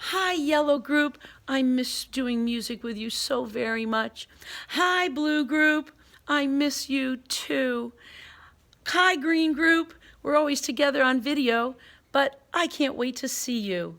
Hi, Yellow Group. I miss doing music with you so very much. Hi, Blue Group. I miss you too. Hi, Green Group. We're always together on video, but I can't wait to see you.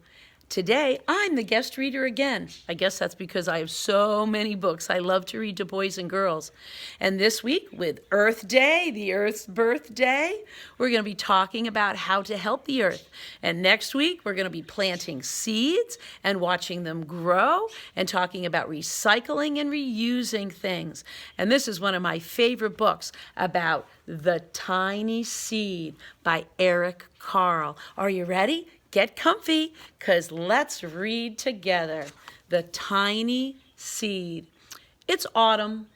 Today, I'm the guest reader again. I guess that's because I have so many books I love to read to boys and girls. And this week, with Earth Day, the Earth's birthday, we're going to be talking about how to help the Earth. And next week, we're going to be planting seeds and watching them grow and talking about recycling and reusing things. And this is one of my favorite books about The Tiny Seed by Eric Carle. Are you ready? Get comfy, because let's read together. The Tiny Seed. It's autumn.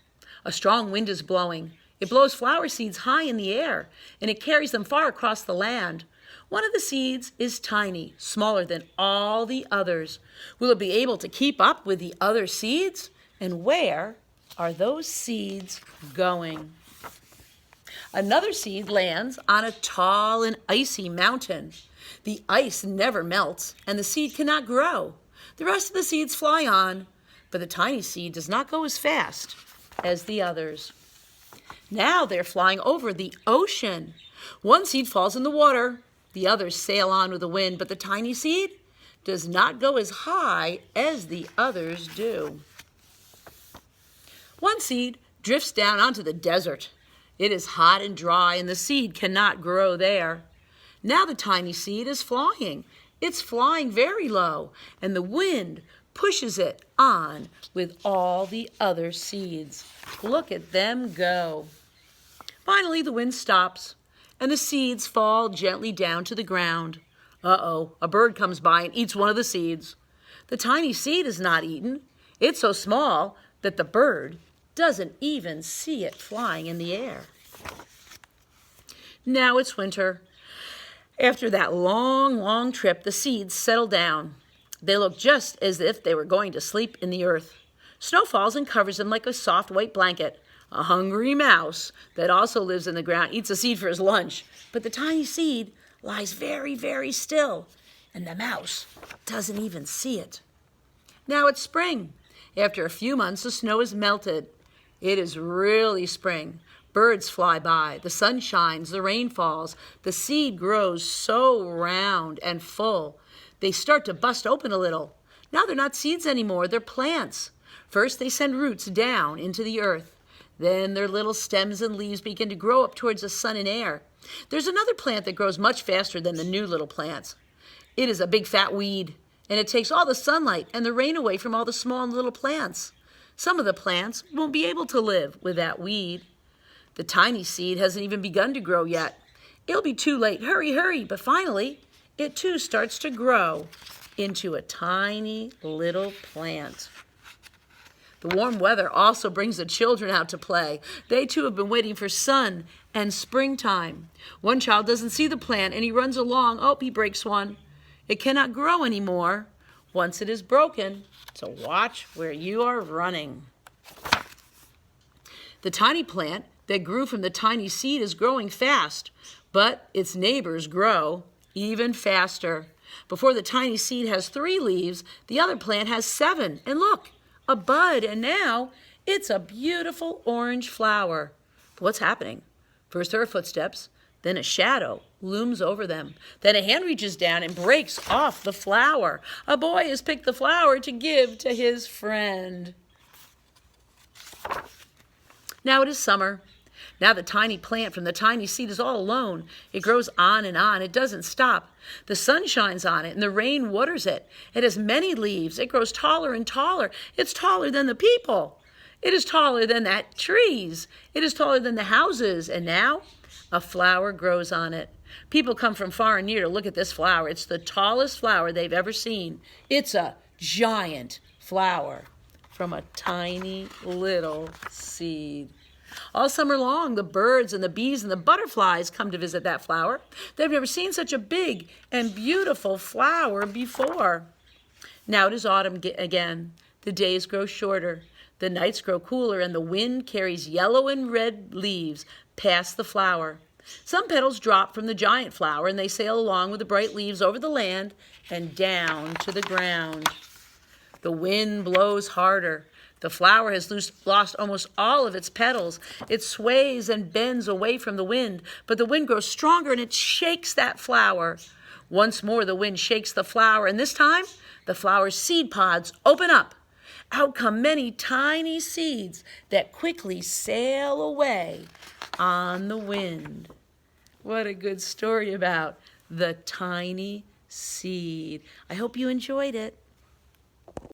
A strong wind is blowing. It blows flower seeds high in the air, and it carries them far across the land. One of the seeds is tiny, smaller than all the others. Will it be able to keep up with the other seeds? And where are those seeds going? Another seed lands on a tall and icy mountain. The ice never melts, and the seed cannot grow. The rest of the seeds fly on, but the tiny seed does not go as fast as the others. Now they're flying over the ocean. One seed falls in the water. The others sail on with the wind, but the tiny seed does not go as high as the others do. One seed drifts down onto the desert. It is hot and dry, and the seed cannot grow there. Now the tiny seed is flying. It's flying very low, and the wind pushes it on with all the other seeds. Look at them go. Finally, the wind stops, and the seeds fall gently down to the ground. Uh-oh, a bird comes by and eats one of the seeds. The tiny seed is not eaten. It's so small that the bird doesn't even see it flying in the air. Now it's winter. After that long trip, the seeds settle down. They look just as if they were going to sleep in the earth. Snow falls and covers them like a soft white blanket. A hungry mouse that also lives in the ground eats a seed for his lunch. But the tiny seed lies very still, and the mouse doesn't even see it. Now it's spring. After a few months, the snow is melted. It is really spring. Birds fly by, the sun shines, the rain falls. The seed grows so round and full. They start to bust open a little. Now they're not seeds anymore, they're plants. First they send roots down into the earth. Then their little stems and leaves begin to grow up towards the sun and air. There's another plant that grows much faster than the new little plants. It is a big fat weed, and it takes all the sunlight and the rain away from all the small little plants. Some of the plants won't be able to live with that weed. The tiny seed hasn't even begun to grow yet. It'll be too late. Hurry. But finally, it too starts to grow into a tiny little plant. The warm weather also brings the children out to play. They too have been waiting for sun and springtime. One child doesn't see the plant and he runs along. Oh, he breaks one. It cannot grow anymore once it is broken. So watch where you are running. The tiny plant that grew from the tiny seed is growing fast, but its neighbors grow even faster. Before the tiny seed has 3 leaves, the other plant has 7. And look, a bud, and now it's a beautiful orange flower. But what's happening? First there are footsteps, then a shadow looms over them. Then a hand reaches down and breaks off the flower. A boy has picked the flower to give to his friend. Now it is summer. Now the tiny plant from the tiny seed is all alone. It grows on and on. It doesn't stop. The sun shines on it and the rain waters it. It has many leaves. It grows taller and taller. It's taller than the people. It is taller than the trees. It is taller than the houses. And now a flower grows on it. People come from far and near to look at this flower. It's the tallest flower they've ever seen. It's a giant flower from a tiny little seed. All summer long, the birds and the bees and the butterflies come to visit that flower. They've never seen such a big and beautiful flower before. Now it is autumn again. The days grow shorter. The nights grow cooler, and the wind carries yellow and red leaves past the flower. Some petals drop from the giant flower and they sail along with the bright leaves over the land and down to the ground. The wind blows harder. The flower has lost almost all of its petals. It sways and bends away from the wind, but the wind grows stronger and it shakes that flower. Once more the wind shakes the flower, and this time the flower's seed pods open up. Out come many tiny seeds that quickly sail away on the wind. What a good story about the tiny seed. I hope you enjoyed it.